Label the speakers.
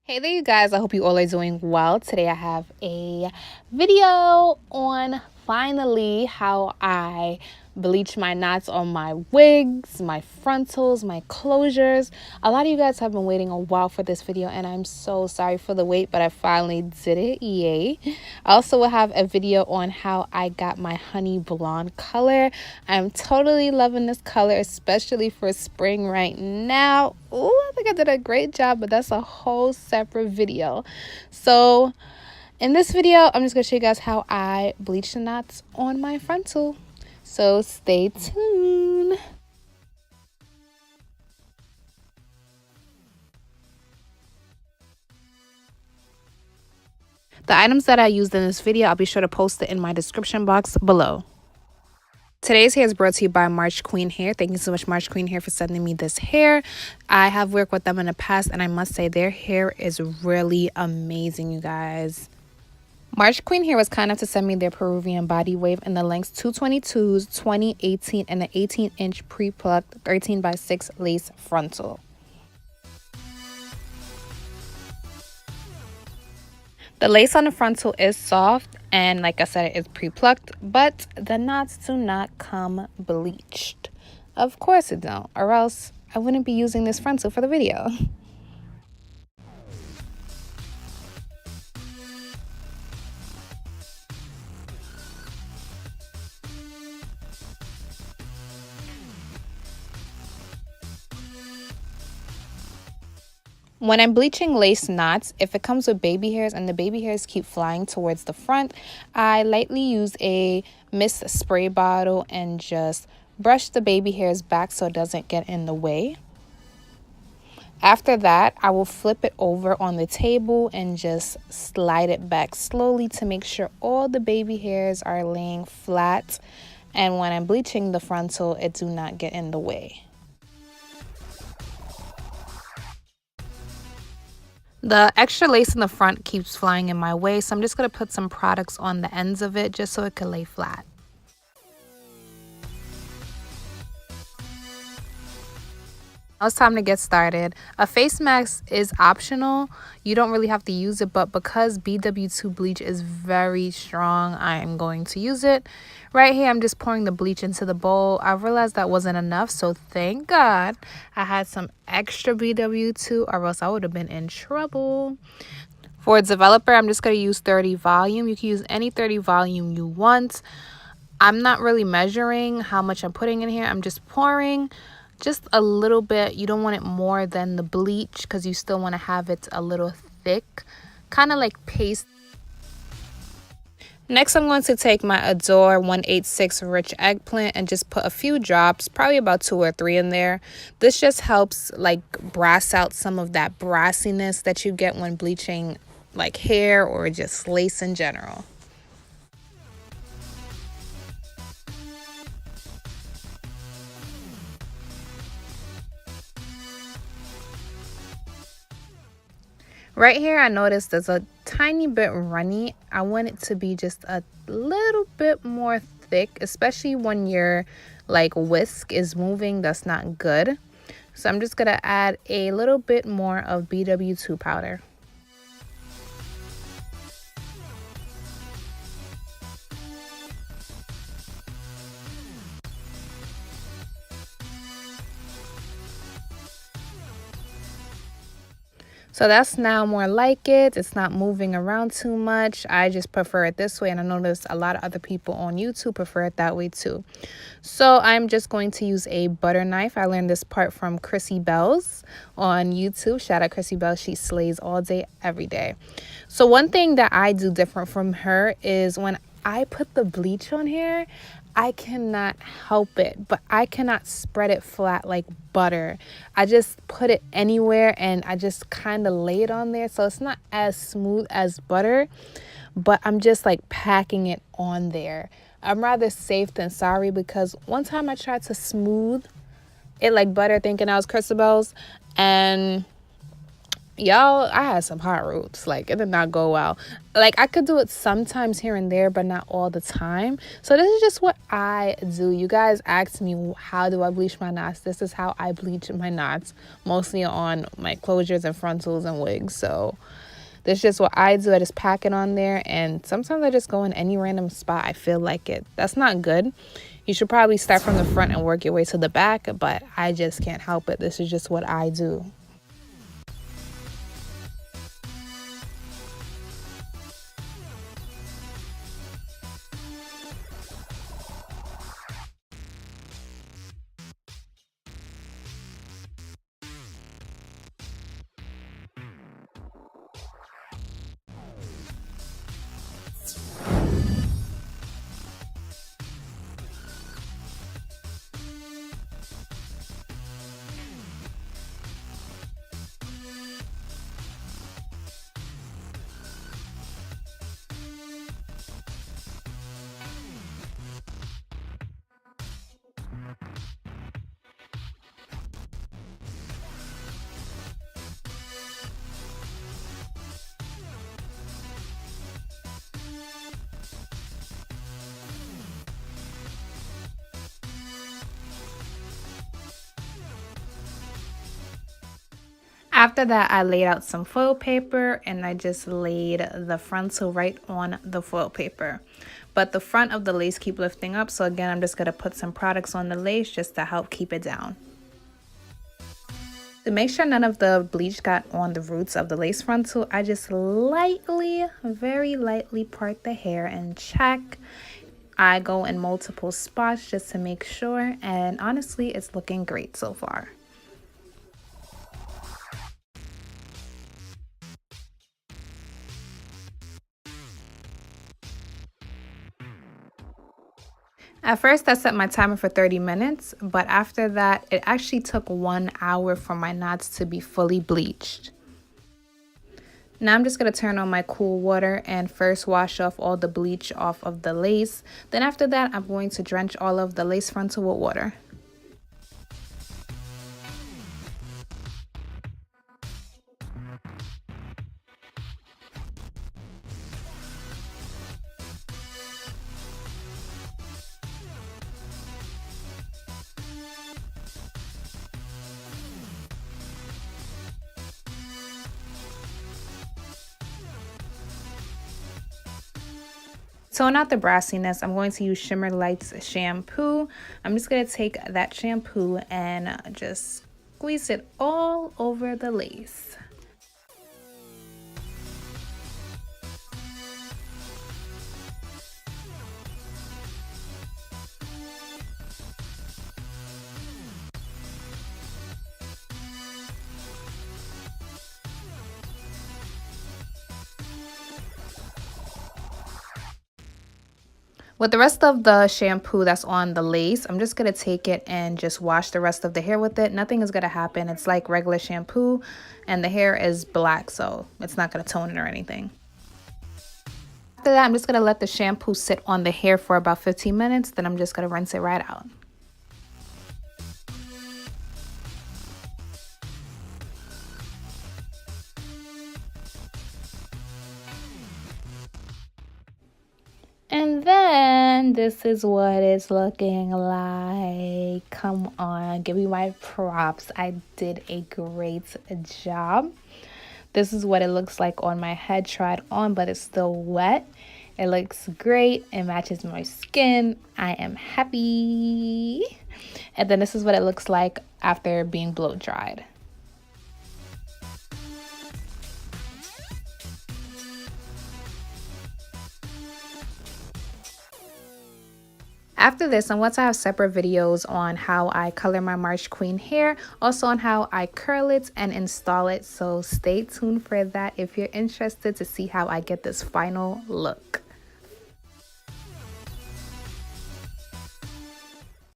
Speaker 1: Hey there, you guys. I hope you all are doing well. Today I have a video on finally how I bleach my knots on my wigs, my frontals, my closures. A lot of you guys have been waiting a while for this video, and I'm so sorry for the wait, but I finally did it. Yay. I also will have a video on how I got my honey blonde color. I'm totally loving this color, especially for spring right now. Ooh, I think I did a great job, but that's a whole separate video. So in this video, I'm just going to show you guys how I bleach the knots on my frontal. So stay tuned. The items that I used in this video, I'll be sure to post it in my description box below. Today's hair is brought to you by MarchQueen Hair. Thank you so much, MarchQueen Hair, for sending me this hair. I have worked with them in the past, and I must say their hair is really amazing, you guys. MarchQueen Hair was kind enough to send me their Peruvian body wave in the lengths 222s, 20, 18, and an 18-inch pre-plucked 13x6 lace frontal. The lace on the frontal is soft, and like I said, it is pre-plucked, but the knots do not come bleached. Of course it don't, or else I wouldn't be using this frontal for the video. When I'm bleaching lace knots, if it comes with baby hairs and the baby hairs keep flying towards the front, I lightly use a mist spray bottle and just brush the baby hairs back so it doesn't get in the way. After that, I will flip it over on the table and just slide it back slowly to make sure all the baby hairs are laying flat. And when I'm bleaching the frontal, it do not get in the way. The extra lace in the front keeps flying in my way, so I'm just going to put some products on the ends of it just so it can lay flat. Now it's time to get started. A face mask is optional. You don't really have to use it, but because BW2 bleach is very strong, I am going to use it. Right here, I'm just pouring the bleach into the bowl. I realized that wasn't enough, so thank God I had some extra BW2, or else I would have been in trouble. For a developer, I'm just going to use 30 volume. You can use any 30 volume you want. I'm not really measuring how much I'm putting in here. I'm just pouring just a little bit. You don't want it more than the bleach because you still want to have it a little thick, kind of like paste. Next, I'm going to take my Adore 186 Rich Eggplant and just put a few drops, probably about 2 or 3 in there. This just helps like brass out some of that brassiness that you get when bleaching like hair or just lace in general. Right here, I noticed there's a tiny bit runny. I want it to be just a little bit more thick, especially when your like whisk is moving. That's not good. So I'm just gonna add a little bit more of BW2 powder. So that's now more like it. It's not moving around too much. I just prefer it this way, and I noticed a lot of other people on YouTube prefer it that way too. So I'm just going to use a butter knife. I learned this part from Chrissy Bells on YouTube. Shout out Chrissy Bells. She slays all day, every day. So one thing that I do different from her is when I put the bleach on here, I cannot help it, but I cannot spread it flat like butter. I just put it anywhere and I just kind of lay it on there. So it's not as smooth as butter, but I'm just like packing it on there. I'm rather safe than sorry because one time I tried to smooth it like butter thinking I was Christabel's, and Y'all, I had some hot roots. Like, it did not go well. Like, I could do it sometimes here and there, but not all the time. So this is just what I do. You guys asked me, how do I bleach my knots? This is how I bleach my knots, mostly on my closures and frontals and wigs. So this is just what I do. I just pack it on there, and sometimes I just go in any random spot I feel like it. That's not good. You should probably start from the front and work your way to the back, but I just can't help it. This is just what I do. After that, I laid out some foil paper and I just laid the frontal right on the foil paper. But the front of the lace keep lifting up, so again, I'm just going to put some products on the lace just to help keep it down. To make sure none of the bleach got on the roots of the lace frontal, I just lightly, very lightly part the hair and check. I go in multiple spots just to make sure, and honestly, it's looking great so far. At first, I set my timer for 30 minutes, but after that, it actually took 1 hour for my knots to be fully bleached. Now I'm just going to turn on my cool water and first wash off all the bleach off of the lace. Then after that, I'm going to drench all of the lace frontal with water. Tone out the brassiness, I'm going to use Shimmer Lights shampoo. I'm just going to take that shampoo and just squeeze it all over the lace. With the rest of the shampoo that's on the lace, I'm just going to take it and just wash the rest of the hair with it. Nothing is going to happen. It's like regular shampoo and the hair is black, so it's not going to tone it or anything. After that, I'm just going to let the shampoo sit on the hair for about 15 minutes. Then I'm just going to rinse it right out. And then this is what it's looking like. Come on, give me my props. I did a great job. This is what it looks like on my head, tried on, but it's still wet. It looks great. It matches my skin. I am happy. And then this is what it looks like after being blow dried. After this, I want to have separate videos on how I color my MarchQueen hair, also on how I curl it and install it. So stay tuned for that if you're interested to see how I get this final look.